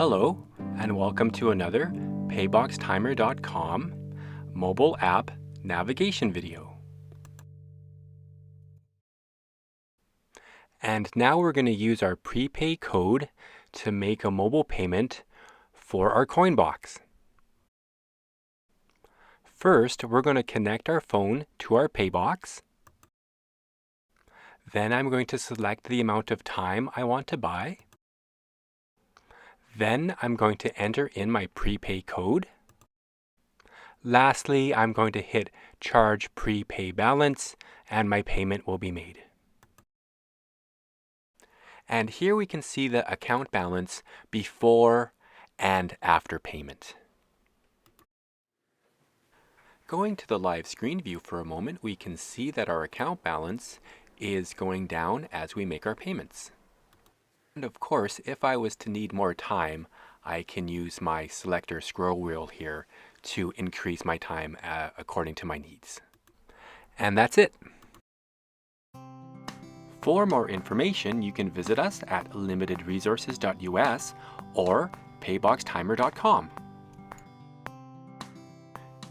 Hello, and welcome to another payboxtimer.com mobile app navigation video. And now we're going to use our prepay code to make a mobile payment for our coin box. First, we're going to connect our phone to our paybox. Then I'm going to select the amount of time I want to buy. Then I'm going to enter in my prepay code. Lastly, I'm going to hit Charge Prepay Balance, and my payment will be made. And here we can see the account balance before and after payment. Going to the live screen view for a moment, we can see that our account balance is going down as we make our payments. And of course, if I was to need more time, I can use my selector scroll wheel here to increase my time according to my needs. And that's it. For more information, you can visit us at limitedresources.us or payboxtimer.com.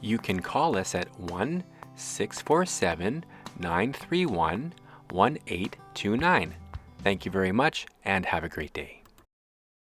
You can call us at 1-647-931-1829. Thank you very much and have a great day.